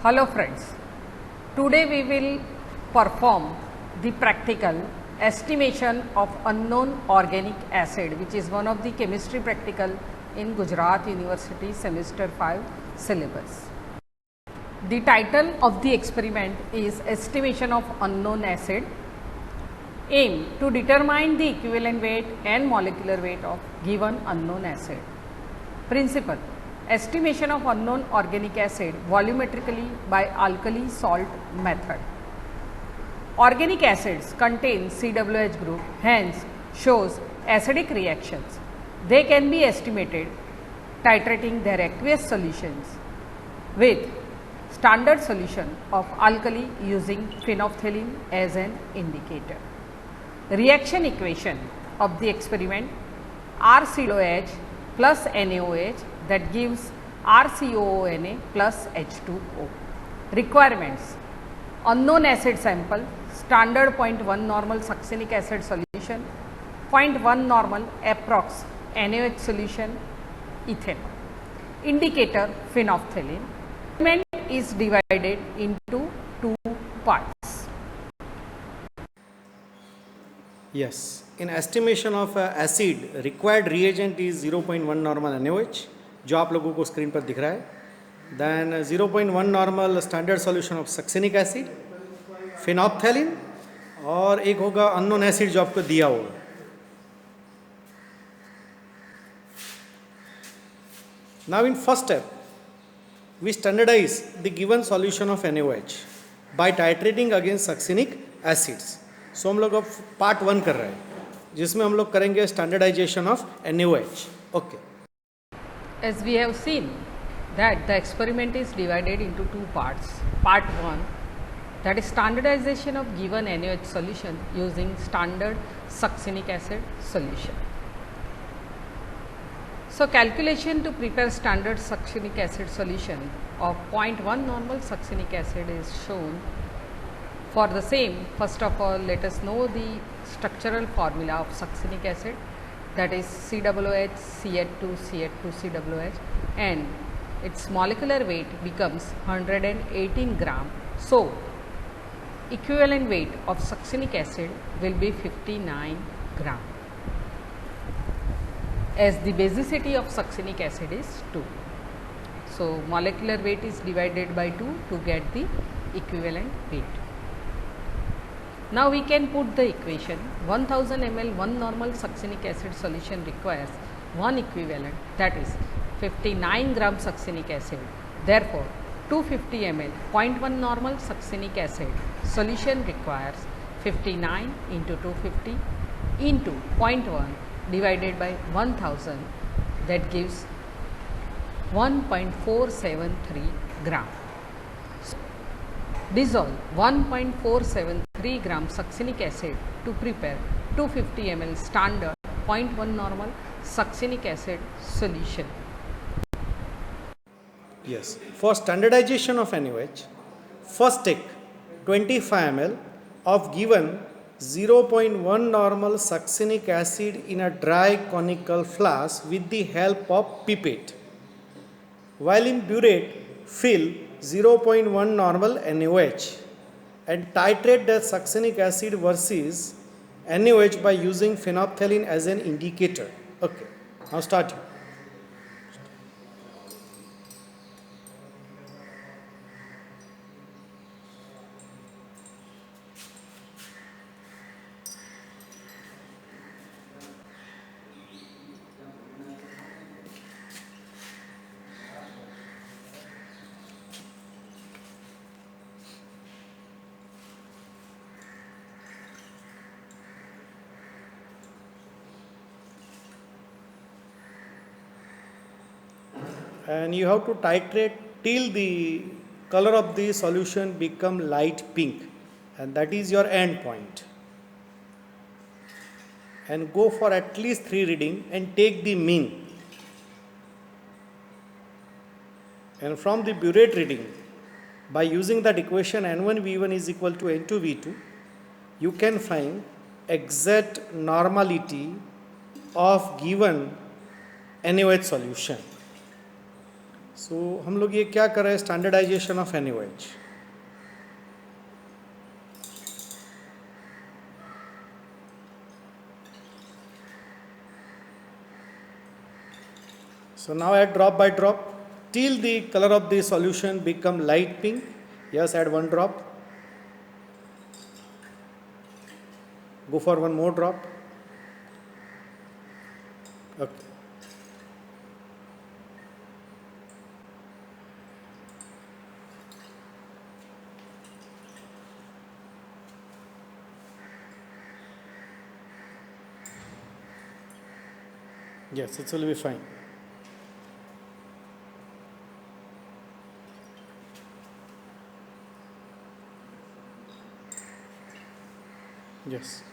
Hello friends, today we will perform the practical estimation of unknown organic acid, which is one of the chemistry practical in Gujarat University semester 5 syllabus. The title of the experiment is estimation of unknown acid. Aim to determine the equivalent weight and molecular weight of given unknown acid. Principle: estimation of unknown organic acid volumetrically by alkali salt method. Organic acids contain COOH group, hence shows acidic reactions. They can be estimated titrating their aqueous solutions with standard solution of alkali using phenolphthalein as an indicator. Reaction equation of the experiment: RCOOH plus NaOH, that gives RCOONA plus H2O. Requirements: unknown acid sample, standard 0.1 normal succinic acid solution, 0.1 normal approx NaOH solution, ethanol. Indicator: phenolphthalein. Experiment is divided into two parts. Yes, in estimation of acid required reagent is 0.1 normal NaOH जो आप लोगों को screen पर दिख रहा है. Then 0.1 normal standard solution of succinic acid, phenolphthalein और एक होगा unknown acid जो आपको दिया होगा. Now in first step we standardize the given solution of NaOH by titrating against succinic acids. सो हम लोग अब पार्ट 1 कर रहे हैं जिसमें हम लोग करेंगे standardisation of NaOH. Okay. As we have seen that the experiment is divided into two parts. Part 1, that is standardization of given NaOH solution using standard succinic acid solution. So calculation to prepare standard succinic acid solution of 0.1 normal succinic acid is shown. For the same, first of all, let us know the structural formula of succinic acid, that is COOH CH2 CH2 COOH, and its molecular weight becomes 118 gram. So equivalent weight of succinic acid will be 59 gram, as the basicity of succinic acid is 2. So molecular weight is divided by 2 to get the equivalent weight. Now we can put the equation: 1000 ml 1 normal succinic acid solution requires 1 equivalent, that is 59 gram succinic acid. Therefore 250 ml 0.1 normal succinic acid solution requires 59 into 250 into 0.1 divided by 1000, that gives 1.473 gram. Dissolve 1.473 gram succinic acid to prepare 250 ml standard 0.1 normal succinic acid solution. Yes, for standardization of NaOH, first take 25 ml of given 0.1 normal succinic acid in a dry conical flask with the help of pipette. While in burette, fill 0.1 normal NaOH and titrate the succinic acid versus NaOH by using phenolphthalein as an indicator. Okay, now start. And you have to titrate till the color of the solution become light pink, and that is your end point. And go for at least 3 reading and take the mean. And from the burette reading, by using that equation N1 V1 is equal to N2 V2, you can find exact normality of given NaOH solution. So हम लोग ये क्या कर रहे हैं, standardisation of NaOH. So now add drop by drop till the color of the solution become light pink. Yes, add one drop. Go for one more drop. Okay. Yes, it will be fine. Yes.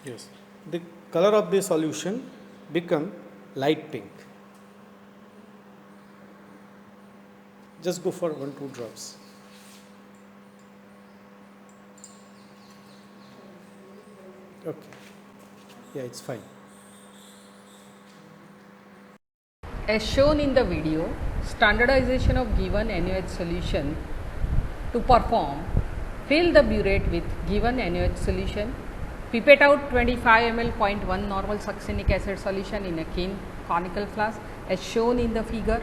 Yes. The color of the solution become light pink. Just go for 1-2 drops. Okay. Yeah, it's fine. As shown in the video, standardization of given NaOH solution. To perform, fill the burette with given NaOH solution, pipette out 25 ml 0.1 normal succinic acid solution in a conical flask as shown in the figure.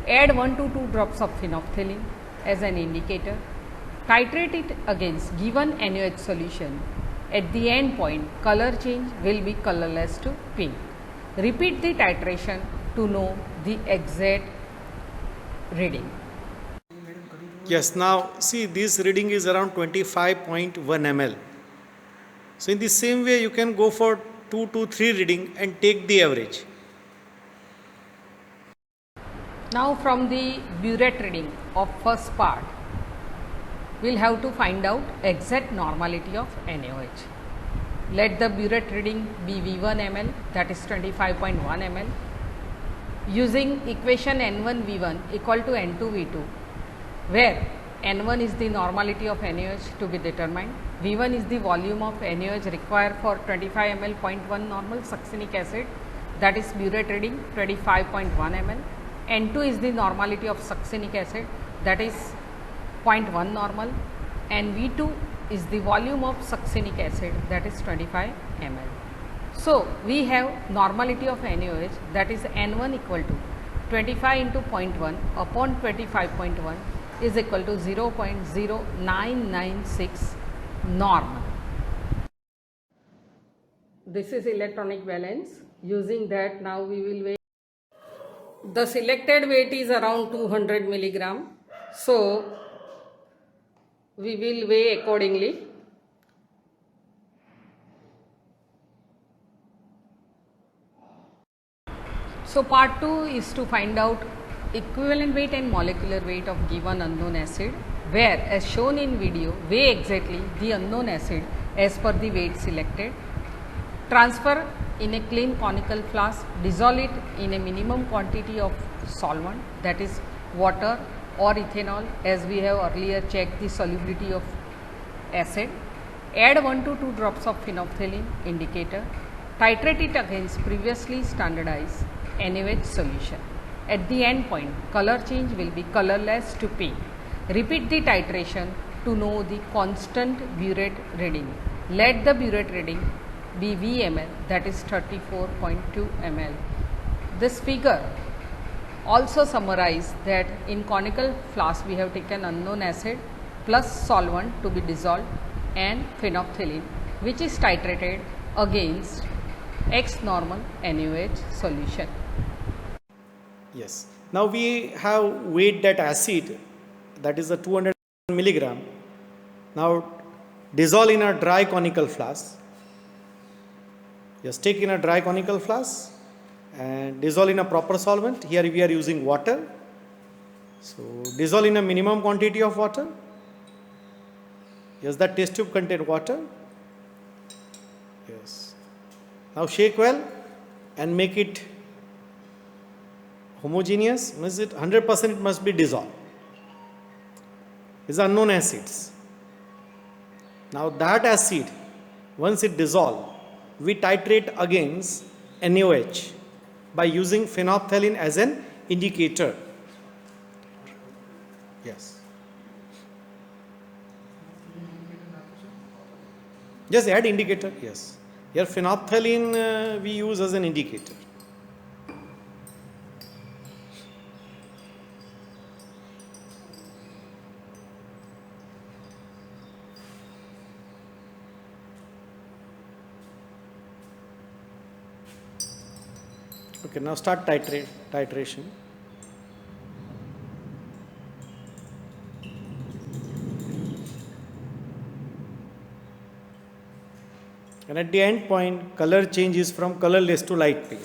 Add 1 to 2 drops of phenolphthalein as an indicator. Titrate it against given NaOH solution. At the end point, color change will be colorless to pink. Repeat the titration to know the exact reading. Yes, now see, this reading is around 25.1 ml. So in the same way you can go for 2 to 3 reading and take the average. Now from the burette reading of first part, we will have to find out exact normality of NaOH. Let the burette reading be V1 ml, that is 25.1 ml. Using equation N1 V1 equal to N2 V2, where N1 is the normality of NaOH to be determined, V1 is the volume of NaOH required for 25 ml 0.1 normal succinic acid, that is burette reading 25.1 ml. N2 is the normality of succinic acid, that is 0.1 normal, and V2 is the volume of succinic acid, that is 25 ml. So we have normality of NaOH, that is N1 equal to 25 into 0.1 upon 25.1 is equal to 0.0996 normal. This is electronic balance. Using that, now we will weigh. The selected weight is around 200 milligram. So we will weigh accordingly. So part 2 is to find out equivalent weight and molecular weight of given unknown acid, where as shown in video, weigh exactly the unknown acid as per the weight selected. Transfer in a clean conical flask, dissolve it in a minimum quantity of solvent, that is water or ethanol, as we have earlier checked the solubility of acid. Add 1 to 2 drops of phenolphthalein indicator. Titrate it against previously standardized NaOH solution. At the end point, color change will be colorless to pink. Repeat the titration to know the constant burette reading. Let the burette reading be VML, that is 34.2 ml. This figure also summarizes that in conical flask we have taken unknown acid plus solvent to be dissolved and phenolphthalein, which is titrated against X normal NaOH solution. Yes. Now we have weighed that acid, that is the 200 milligram. Now dissolve in a dry conical flask. Just take in a dry conical flask and dissolve in a proper solvent. Here we are using water. So dissolve in a minimum quantity of water. Yes, that test tube contains water. Yes. Now shake well and make it homogeneous. Means it 100% it must be dissolved. These are unknown acids. Now that acid, once it dissolves, we titrate against NaOH by using phenolphthalein as an indicator. Yes. Just add indicator. Yes. Here phenolphthalein we use as an indicator. Okay, now start titration. And at the end point, color change is from colorless to light pink.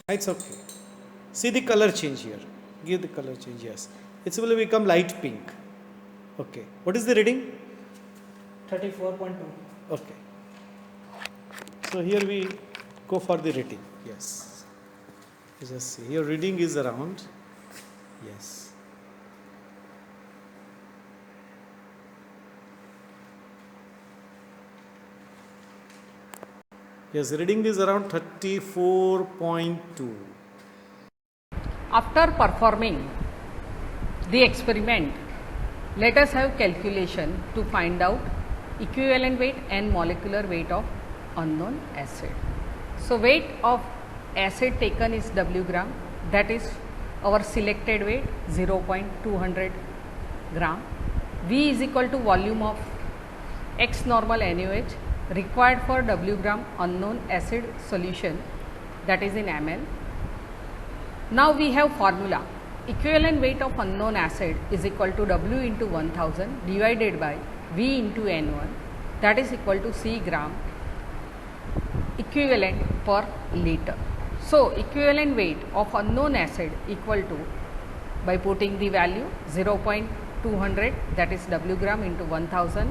It's okay. See the color change here. Give the color change, yes. It will become light pink. Okay. What is the reading? 34.2. Okay. So here we go for the rating. Yes. Just see. Your reading is around. Yes. Yes, reading is around 34.2. After performing the experiment, let us have calculation to find out equivalent weight and molecular weight of unknown acid. So, weight of acid taken is W gram, that is our selected weight 0.200 gram. V is equal to volume of X normal NaOH required for W gram unknown acid solution, that is in ml. Now we have formula. Equivalent weight of unknown acid is equal to W into 1000 divided by V into N1, that is equal to C gram equivalent per liter. So, equivalent weight of unknown acid equal to, by putting the value 0.200, that is W gram into 1000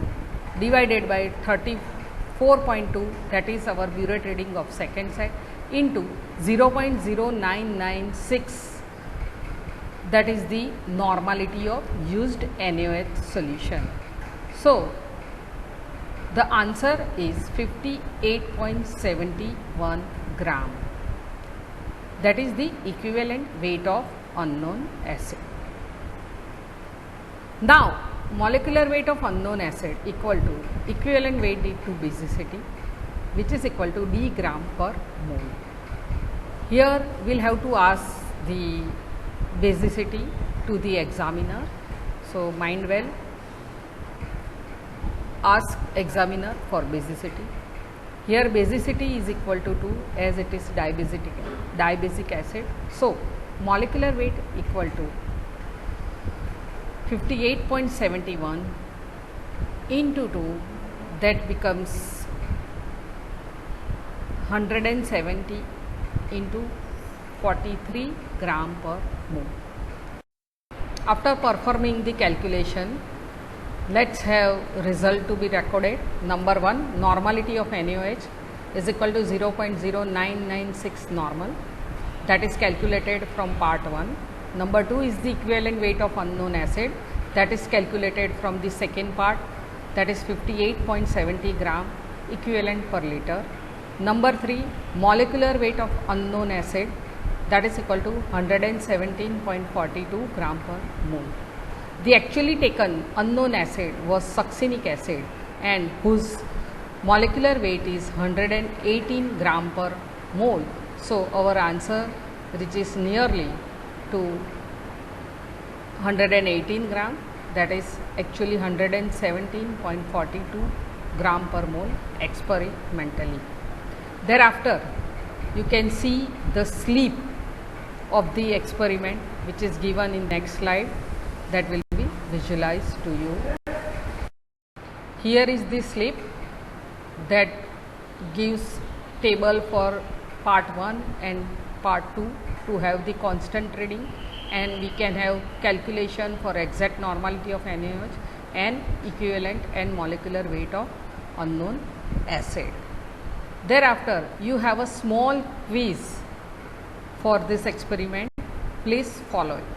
divided by 34.2, that is our burette reading of second set, into 0.0996, that is the normality of used NaOH solution. So, the answer is 58.71 gram. That is the equivalent weight of unknown acid. Now, molecular weight of unknown acid equal to equivalent weight to basicity, which is equal to d gram per mole. Here we will have to ask the basicity to the examiner. So, mind well, ask examiner for basicity. Here basicity is equal to 2 as it is dibasic acid. So, molecular weight equal to 58.71 into 2, that becomes 170 into 43 gram per mole. After performing the calculation, let's have result to be recorded. Number 1, normality of NaOH is equal to 0.0996 normal, that is calculated from part 1. Number 2 is the equivalent weight of unknown acid, that is calculated from the second part, that is 58.70 gram equivalent per liter. Number 3, molecular weight of unknown acid, that is equal to 117.42 gram per mole. The actually taken unknown acid was succinic acid, and whose molecular weight is 118 gram per mole. So, our answer, which is nearly to 118 gram, that is actually 117.42 gram per mole experimentally. Thereafter, you can see the sleep of the experiment, which is given in next slide, that will be visualized to you. Here is the slip that gives table for part 1 and part 2 to have the constant reading, and we can have calculation for exact normality of NaOH and equivalent and molecular weight of unknown acid. Thereafter, you have a small quiz for this experiment. Please follow it.